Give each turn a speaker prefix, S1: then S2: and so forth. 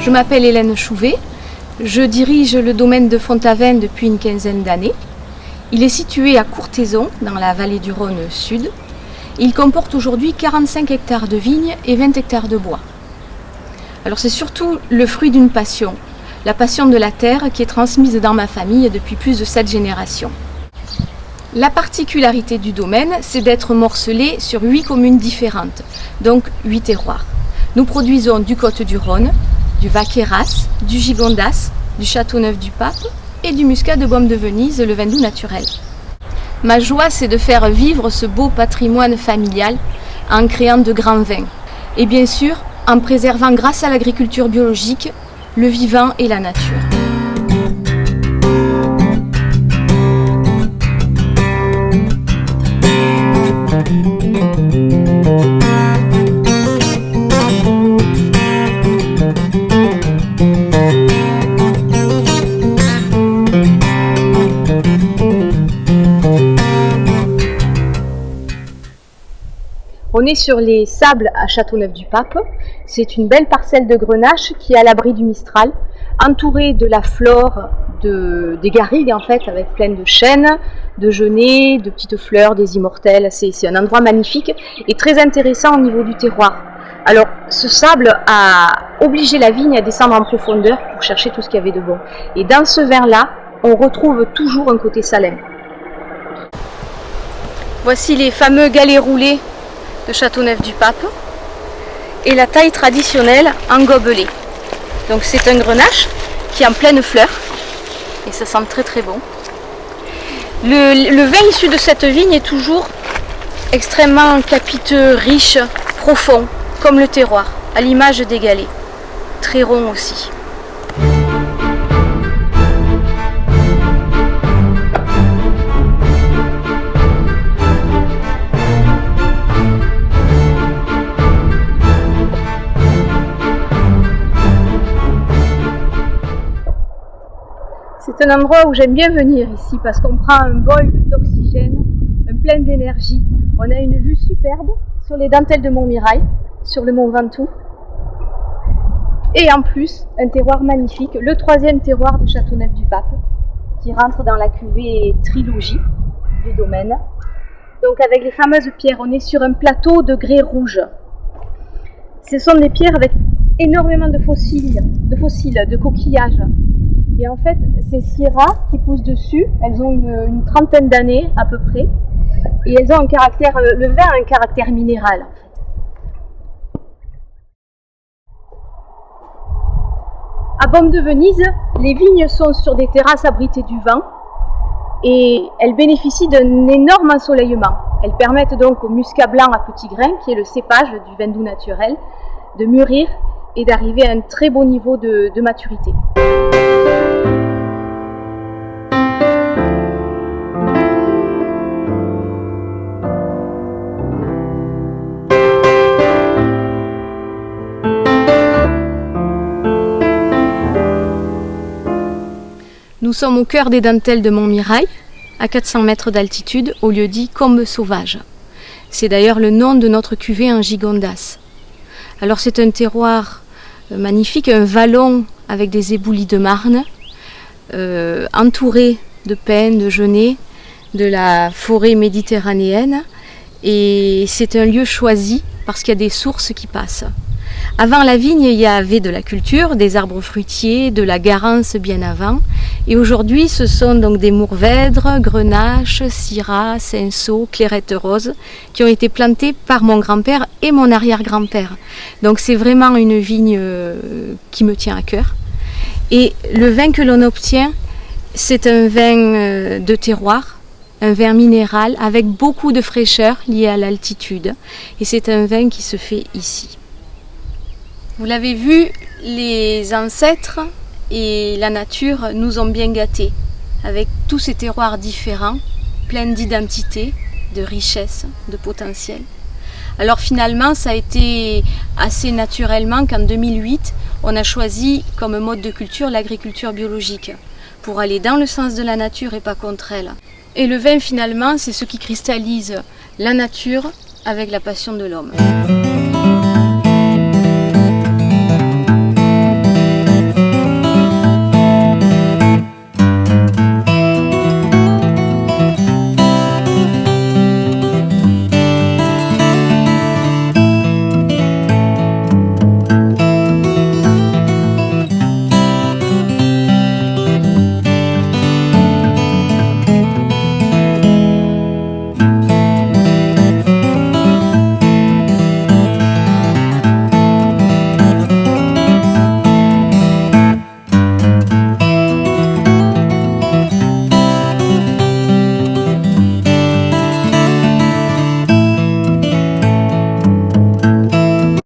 S1: Je m'appelle Hélène Chouvet, je dirige le domaine de Fontavin depuis une quinzaine d'années. Il est situé à Courthézon, dans la vallée du Rhône Sud. Il comporte aujourd'hui 45 hectares de vignes et 20 hectares de bois. Alors c'est surtout le fruit d'une passion, la passion de la terre qui est transmise dans ma famille depuis plus de 7 générations. La particularité du domaine, c'est d'être morcelé sur 8 communes différentes, donc 8 terroirs. Nous produisons du Côtes-du-Rhône, du Vaqueyras, du Gigondas, du Châteauneuf-du-Pape et du Muscat de Beaume de Venise, le vin doux naturel. Ma joie, c'est de faire vivre ce beau patrimoine familial en créant de grands vins. Et bien sûr, en préservant grâce à l'agriculture biologique, le vivant et la nature. On est sur les sables à Châteauneuf-du-Pape. C'est une belle parcelle de Grenache qui est à l'abri du Mistral, entourée de la flore des garrigues en fait, avec plein de chênes, de genêts, de petites fleurs, des immortelles. C'est un endroit magnifique et très intéressant au niveau du terroir. Alors ce sable a obligé la vigne à descendre en profondeur pour chercher tout ce qu'il y avait de bon. Et dans ce vin-là, on retrouve toujours un côté salin. Voici les fameux galets roulés de Châteauneuf-du-Pape et la taille traditionnelle en gobelet. Donc c'est un grenache qui est en pleine fleur et ça sent très très bon. Le vin issu de cette vigne est toujours extrêmement capiteux, riche, profond, comme le terroir, à l'image des galets. Très rond aussi. C'est un endroit où j'aime bien venir ici parce qu'on prend un bol d'oxygène, un plein d'énergie. On a une vue superbe sur les dentelles de Montmirail, sur le mont Ventoux. Et en plus, un terroir magnifique, le 3e terroir de Châteauneuf-du-Pape, qui rentre dans la cuvée Trilogie du domaine. Donc avec les fameuses pierres, on est sur un plateau de grès rouge. Ce sont des pierres avec énormément de fossiles, de coquillages. Et en fait, ces syrahs qui poussent dessus, elles ont une trentaine d'années à peu près, et elles ont un caractère, le vin a un caractère minéral en fait. À Beaume de Venise, les vignes sont sur des terrasses abritées du vent et elles bénéficient d'un énorme ensoleillement. Elles permettent donc au muscat blanc à petits grains, qui est le cépage du vin doux naturel, de mûrir et d'arriver à un très beau niveau de maturité. Nous sommes au cœur des dentelles de Montmirail, à 400 mètres d'altitude, au lieu-dit Combe Sauvage. C'est d'ailleurs le nom de notre cuvée en Gigondas. Alors c'est un terroir magnifique, un vallon avec des éboulis de marne, entouré de pins, de genêts, de la forêt méditerranéenne. Et c'est un lieu choisi parce qu'il y a des sources qui passent. Avant la vigne, il y avait de la culture, des arbres fruitiers, de la garance bien avant. Et aujourd'hui, ce sont donc des mourvèdres, grenaches, syrahs, cinsault, clairettes roses qui ont été plantés par mon grand-père et mon arrière-grand-père. Donc c'est vraiment une vigne qui me tient à cœur. Et le vin que l'on obtient, c'est un vin de terroir, un vin minéral avec beaucoup de fraîcheur liée à l'altitude. Et c'est un vin qui se fait ici. Vous l'avez vu, les ancêtres et la nature nous ont bien gâtés, avec tous ces terroirs différents, pleins d'identité, de richesse, de potentiel. Alors finalement, ça a été assez naturellement qu'en 2008, on a choisi comme mode de culture l'agriculture biologique, pour aller dans le sens de la nature et pas contre elle. Et le vin finalement, c'est ce qui cristallise la nature avec la passion de l'homme.